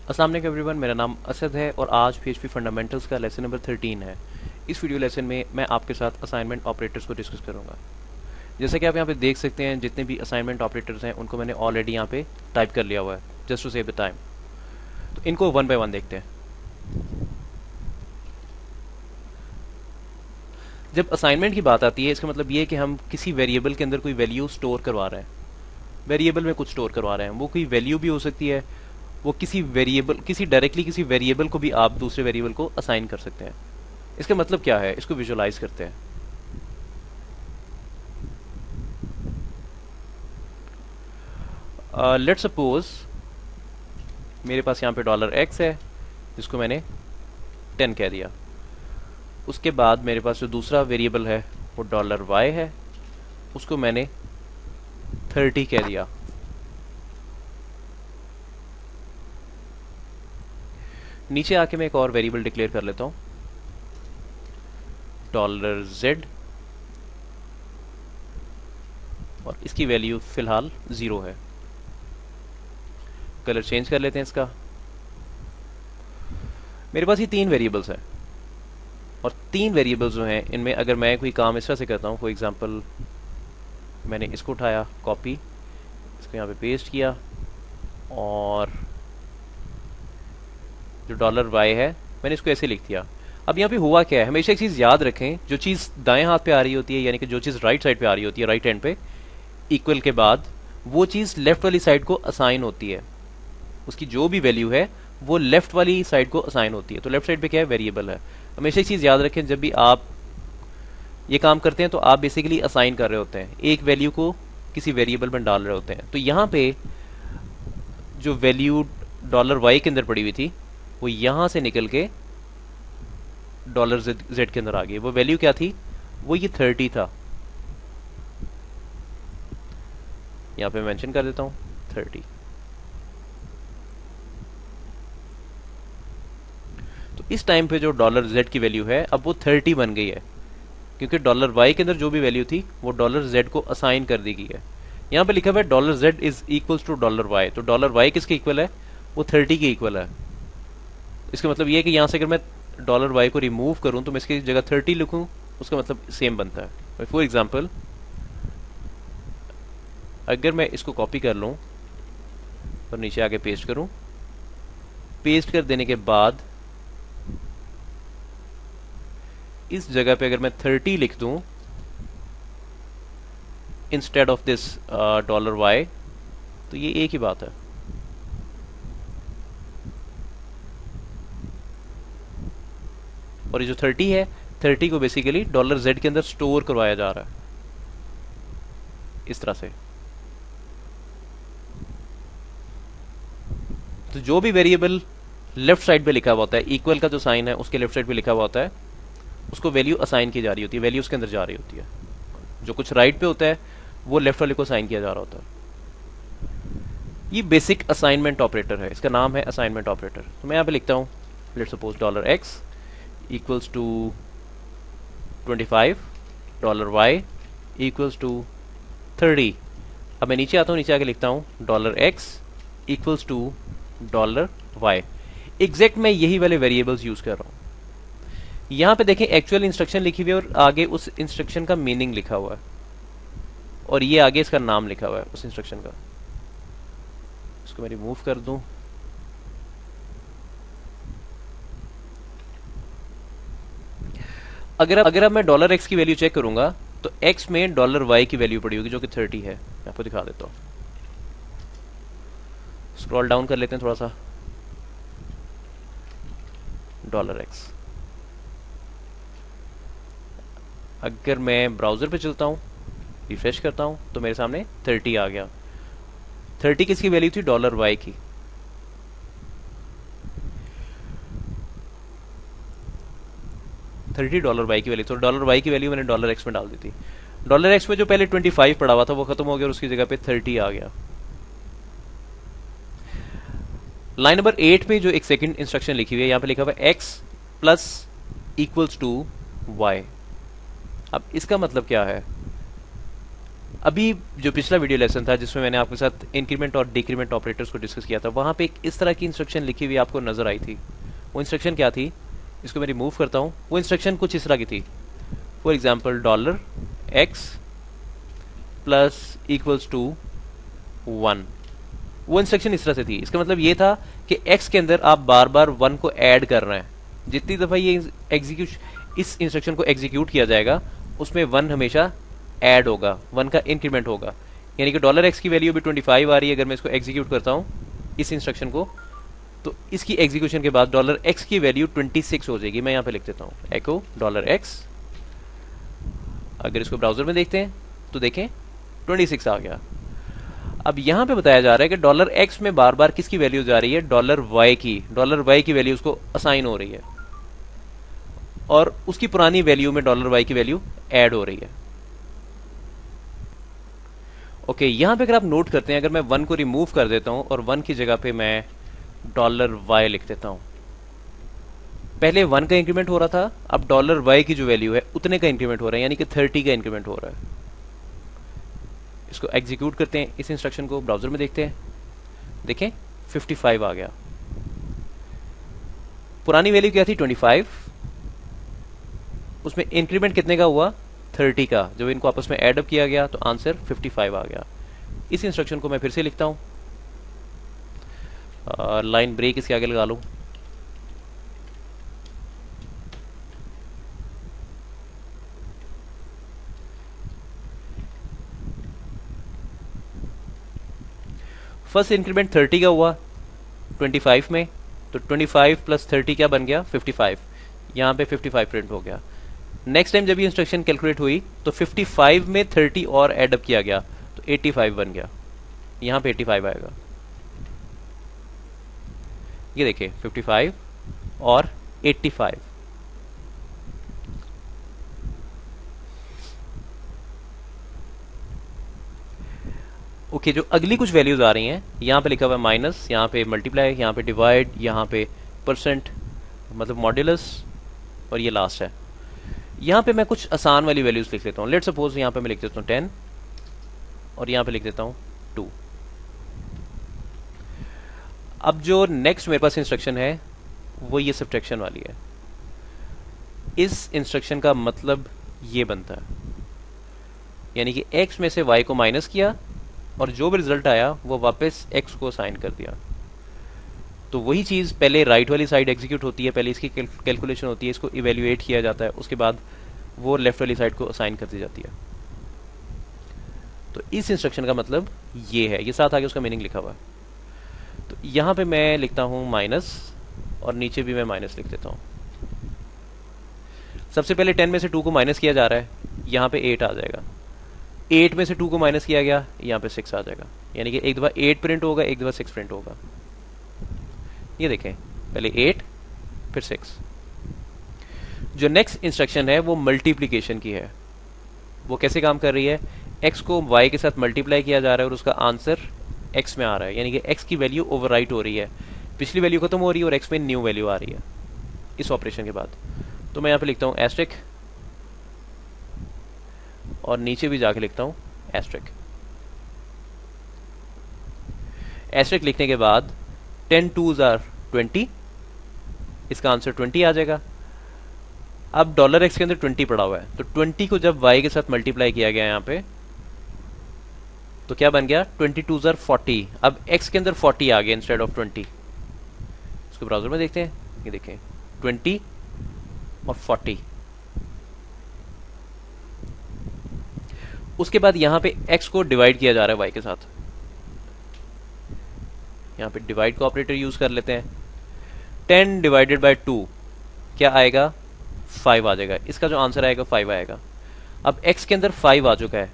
अस्सलाम वालेकुम एवरीवन, मेरा नाम असद है और आज पीएचपी फंडामेंटल्स का लेसन नंबर 13 है। इस वीडियो लेसन में मैं आपके साथ असाइनमेंट ऑपरेटर्स को डिस्कस करूंगा। जैसा कि आप यहाँ पे देख सकते हैं, जितने भी असाइनमेंट ऑपरेटर्स हैं उनको मैंने ऑलरेडी यहाँ पे टाइप कर लिया हुआ है, just to save the time. तो इनको वन बाय वन देखते हैं। जब असाइनमेंट की बात आती है, इसका मतलब ये है कि हम किसी वेरिएबल के अंदर कोई वैल्यू स्टोर करवा रहे हैं। वेरिएबल में कुछ स्टोर करवा रहे हैं, वो कोई वैल्यू भी हो सकती है, वो किसी डायरेक्टली किसी वेरिएबल को भी आप दूसरे वेरिएबल को असाइन कर सकते हैं। इसका मतलब क्या है, इसको विजुअलाइज करते हैं। लेट्स सपोज मेरे पास यहाँ पे $x है, जिसको मैंने 10 कह दिया। उसके बाद मेरे पास जो दूसरा वेरिएबल है वो $y है, उसको मैंने 30 कह दिया। नीचे आके मैं एक और वेरिएबल डिक्लेयर कर लेता हूं, $z, और इसकी वैल्यू फिलहाल 0 है। कलर चेंज कर लेते हैं इसका। मेरे पास ये 3 वेरिएबल्स हैं, और 3 वेरिएबल्स जो हैं इनमें अगर मैं कोई काम इस तरह से करता हूं, फॉर एग्जांपल मैंने इसको उठाया, कॉपी, इसको यहाँ पे पेस्ट किया, और जो $y है मैंने इसको ऐसे लिख दिया। अब यहाँ पे हुआ क्या है, हमेशा एक चीज़ याद रखें, जो चीज़ दाएं हाथ पे आ रही होती है, यानी कि जो चीज़ राइट साइड पे आ रही होती है, राइट हैंड पे इक्वल के बाद, वो चीज़ लेफ्ट वाली साइड को असाइन होती है। उसकी जो भी वैल्यू है वो लेफ्ट वाली साइड को असाइन होती है। तो लेफ्ट साइड पे क्या है, वेरिएबल है। हमेशा एक चीज़ याद रखें, जब भी आप ये काम करते हैं तो आप बेसिकली असाइन कर रहे होते हैं, एक वैल्यू को किसी वेरिएबल में डाल रहे होते हैं। तो यहाँ पे जो वैल्यू $y के अंदर पड़ी हुई थी, वो यहां से निकल के $z के अंदर आ गई। वो वैल्यू क्या थी, वो ये 30 था। यहां पे मेंशन कर देता हूं 30। तो इस टाइम पे जो $z की वैल्यू है, अब वो 30 बन गई है, क्योंकि $y के अंदर जो भी वैल्यू थी वो $z को असाइन कर दी गई है। यहां पे लिखा हुआ है $z is equals to $y। तो $y किसके इक्वल है, वो 30 के इक्वल है। इसका मतलब ये है कि यहां से अगर मैं $y को रिमूव करूं तो मैं इसकी जगह 30 लिखूं, उसका मतलब सेम बनता है। फॉर एग्जांपल अगर मैं इसको कॉपी कर लूं और नीचे आके पेस्ट करूं, पेस्ट कर देने के बाद इस जगह पे अगर मैं 30 लिख दूं इंस्टेड ऑफ दिस $y, तो ये एक ही बात है। और ये जो 30 है, 30 को बेसिकली $z के अंदर स्टोर करवाया जा रहा है, इस तरह से। तो जो भी वेरिएबल लेफ्ट साइड पे लिखा हुआ होता है, इक्वल का जो साइन है उसके लेफ्ट साइड पे लिखा हुआ होता है, उसको वैल्यू असाइन की जा रही होती है, वैल्यू उसके अंदर जा रही होती है। जो कुछ राइट पे होता है वो लेफ्ट वाले को असाइन किया जा रहा होता है। ये बेसिक असाइनमेंट ऑपरेटर है, इसका नाम है असाइनमेंट ऑपरेटर। तो मैं यहाँ पे लिखता हूँ, let's suppose $x equals to 25, $y equals to 30। अब मैं नीचे आता हूँ, नीचे आके लिखता हूँ $x equals to $y। Exact मैं यही वाले वेरिएबल्स यूज कर रहा हूँ। यहां पे देखें एक्चुअल इंस्ट्रक्शन लिखी हुई है और आगे उस इंस्ट्रक्शन का मीनिंग लिखा हुआ है, और ये आगे इसका नाम लिखा हुआ है उस इंस्ट्रक्शन का। इसको मैं रिमूव कर दूं। अगर अब मैं $x की वैल्यू चेक करूंगा तो x में $y की वैल्यू पड़ी होगी, जो कि 30 है। मैं आपको दिखा देता हूं, स्क्रॉल डाउन कर लेते हैं थोड़ा सा। $x, अगर मैं ब्राउजर पे चलता हूं, रिफ्रेश करता हूं, तो मेरे सामने 30 आ गया। 30 किसकी वैल्यू थी, $y की। $y की वैल्यू, तो $y की वैल्यू मैंने $x में डाल दी थी। $x में जो पहले 25 पड़ा हुआ था वो खत्म हो गया और उसकी जगह पे 30 आ गया। लाइन नंबर 8 पे जो एक सेकंड इंस्ट्रक्शन लिखी हुई है, यहां पे लिखा हुआ है x plus equals to y। अब इसका मतलब क्या है, अभी जो पिछला वीडियो लेसन था जिसमें मैंने आपके साथ इंक्रीमेंट और डिक्रीमेंट ऑपरेटर्स को डिस्कस किया था, वहां पे एक इस तरह की इंस्ट्रक्शन लिखी हुई आपको नजर आई थी। वो इंस्ट्रक्शन क्या थी, इसको मैं रिमूव करता हूँ। वो इंस्ट्रक्शन कुछ इस तरह की थी, for example $x plus equals to 1। वो इंस्ट्रक्शन इस तरह से थी। इसका मतलब ये था कि x के अंदर आप बार बार 1 को ऐड कर रहे हैं। जितनी दफा ये इस इंस्ट्रक्शन को एग्जीक्यूट किया जाएगा उसमें 1 हमेशा ऐड होगा, 1 का इंक्रीमेंट होगा। यानी कि $x की वैल्यू भी 25 आ रही है। अगर मैं इसको एग्जीक्यूट करता हूं इस इंस्ट्रक्शन को, तो इसकी एग्जीक्यूशन के बाद $x की वैल्यू 26 हो जाएगी। मैं यहां पे लिख देता हूं एको $x। अगर इसको ब्राउजर में देखते हैं तो देखें 26 आ गया। अब यहां पे बताया जा रहा है कि $x में बार बार किसकी वैल्यू जा रही है, $y की। $y की वैल्यू उसको असाइन हो रही है और उसकी पुरानी वैल्यू में $y की वैल्यू ऐड हो रही है। ओके, यहां पे अगर आप नोट करते हैं, अगर मैं 1 को रिमूव कर देता हूं और 1 की जगह पे मैं $y लिख देता हूं। पहले 1 का इंक्रीमेंट हो रहा था, अब $y की जो वैल्यू है उतने का इंक्रीमेंट हो रहा है, यानी कि 30 का इंक्रीमेंट हो रहा है। इसको एग्जीक्यूट करते हैं, इस इंस्ट्रक्शन को ब्राउजर में देखते हैं, देखें 55 आ गया। पुरानी वैल्यू क्या थी 25, उसमें इंक्रीमेंट कितने का हुआ 30 का। जब इनको आपस में एड अप किया गया तो आंसर 55 आ गया। इस इंस्ट्रक्शन को मैं फिर से लिखता हूं, लाइन ब्रेक इसके आगे लगा लूं। फर्स्ट इंक्रीमेंट 30 का हुआ 25 में, तो 25 प्लस 30 क्या बन गया 55। यहां पे 55 प्रिंट हो गया। नेक्स्ट टाइम जब ये इंस्ट्रक्शन कैलकुलेट हुई तो 55 में 30 और एड अप किया गया तो 85 बन गया। यहां पे 85 आएगा। ये देखिए 55 और 85। ओके, जो अगली कुछ वैल्यूज आ रही हैं, यहां पे लिखा हुआ है माइनस, यहां पे मल्टीप्लाई, यहां पे डिवाइड, यहां पे परसेंट मतलब मॉड्यूलस, और ये लास्ट है। यहां पे मैं कुछ आसान वाली वैल्यूज लिख लेता हूं। लेट सपोज यहां पे मैं लिख देता हूं 10 और यहां पे लिख देता हूं 2। अब जो नेक्स्ट मेरे पास इंस्ट्रक्शन है वो ये सब्ट्रैक्शन वाली है। इस इंस्ट्रक्शन का मतलब ये बनता है, यानी कि x में से y को माइनस किया और जो भी रिजल्ट आया वो वापस x को असाइन कर दिया। तो वही चीज पहले राइट वाली साइड एग्जीक्यूट होती है, पहले इसकी कैलकुलेशन होती है, इसको इवेल्युएट किया जाता है, उसके बाद वो लेफ्ट वाली साइड को असाइन कर दी जाती है। तो इस इंस्ट्रक्शन का मतलब ये है, ये साथ आगे उसका मीनिंग लिखा हुआ है। तो यहां पे मैं लिखता हूं माइनस और नीचे भी मैं माइनस लिख देता हूं। सबसे पहले 10 में से 2 को माइनस किया जा रहा है, यहां पे 8 आ जाएगा। 8 में से 2 को माइनस किया गया, यहां पे 6 आ जाएगा। यानी कि एक दफा 8 प्रिंट होगा, एक दफा 6 प्रिंट होगा। ये देखें, पहले 8 फिर 6। जो नेक्स्ट इंस्ट्रक्शन है वो मल्टीप्लीकेशन की है। वो कैसे काम कर रही है, x को y के साथ मल्टीप्लाई किया जा रहा है और उसका आंसर x में आ रहा है, यानी कि x की वैल्यू ओवरराइट हो रही है, पिछली वैल्यू खत्म हो रही है और x में न्यू वैल्यू आ रही है इस ऑपरेशन के बाद। तो मैं यहां पे लिखता हूं एस्ट्रिक और नीचे भी जाके लिखता हूं एस्ट्रिक। एस्ट्रिक लिखने के बाद 10 2s are 20, इसका आंसर 20 आ जाएगा। अब $x के अंदर 20 पड़ा हुआ है, तो 20 को जब y के साथ मल्टीप्लाई किया गया यहां पे तो क्या बन गया 20 2s are 40। अब x के अंदर 40 आ गया इंस्टेड ऑफ 20। इसको ब्राउजर में देखते हैं, ये देखें 20 और 40। उसके बाद यहां पे x को डिवाइड किया जा रहा है y के साथ। यहां पे डिवाइड का ऑपरेटर यूज कर लेते हैं। 10 डिवाइडेड बाय 2 क्या आएगा 5 आ जाएगा। इसका जो आंसर आएगा 5 आएगा। अब x के अंदर 5 आ चुका है,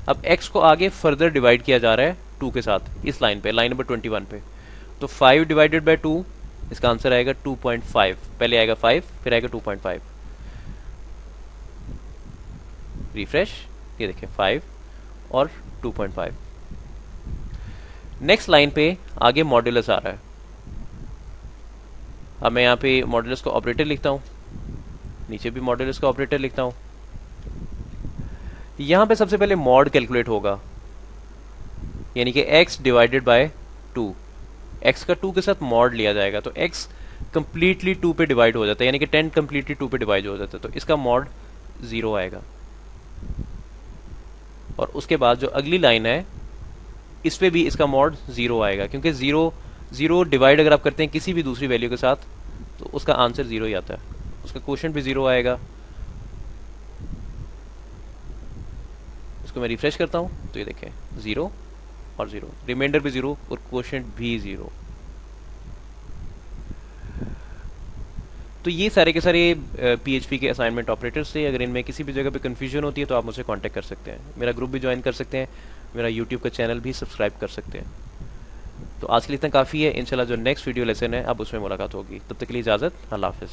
अब x को आगे फर्दर डिवाइड किया जा रहा है 2 के साथ इस लाइन पे, लाइन नंबर 21 पे। तो 5 डिवाइडेड बाय 2, इसका आंसर आएगा 2.5। पहले आएगा 5 फिर आएगा 2.5। रिफ्रेश, ये देखिए 5 और 2.5। नेक्स्ट लाइन पे आगे मॉड्यूलस आ रहा है। अब मैं यहां पे मॉड्यूलस का ऑपरेटर लिखता हूं, नीचे भी मॉड्यूलस का ऑपरेटर लिखता हूं। यहां पे सबसे पहले मॉड कैलकुलेट होगा, यानी कि x डिवाइडेड बाय 2, x का 2 के साथ मॉड लिया जाएगा, तो x कंप्लीटली 2 पे डिवाइड हो जाता है, यानी कि 10 कंप्लीटली 2 पे डिवाइड हो जाता है, तो इसका मॉड 0 आएगा। और उसके बाद जो अगली लाइन है इस पे भी इसका मॉड 0 आएगा, क्योंकि 0 डिवाइड अगर आप करते हैं किसी भी दूसरी वैल्यू के साथ तो उसका आंसर 0 ही आता है, उसका क्वोशंट भी 0 आएगा। इसको मैं रिफ्रेश करता हूं तो ये देखें 0 और 0, रिमाइंडर भी 0 और क्वोशंट भी 0। तो ये सारे के सारे PHP के असाइनमेंट ऑपरेटर्स थे। अगर इनमें किसी भी जगह पे कंफ्यूजन होती है तो आप मुझसे कांटेक्ट कर सकते हैं, मेरा ग्रुप भी ज्वाइन कर सकते हैं, मेरा यूट्यूब का चैनल भी सब्सक्राइब कर सकते हैं। तो आज के लिए इतना काफ़ी है, इंशाल्लाह जो नेक्स्ट वीडियो लेसन है अब उसमें मुलाकात होगी, तब तक के लिए इजाज़त, अल्लाह हाफ़िज़।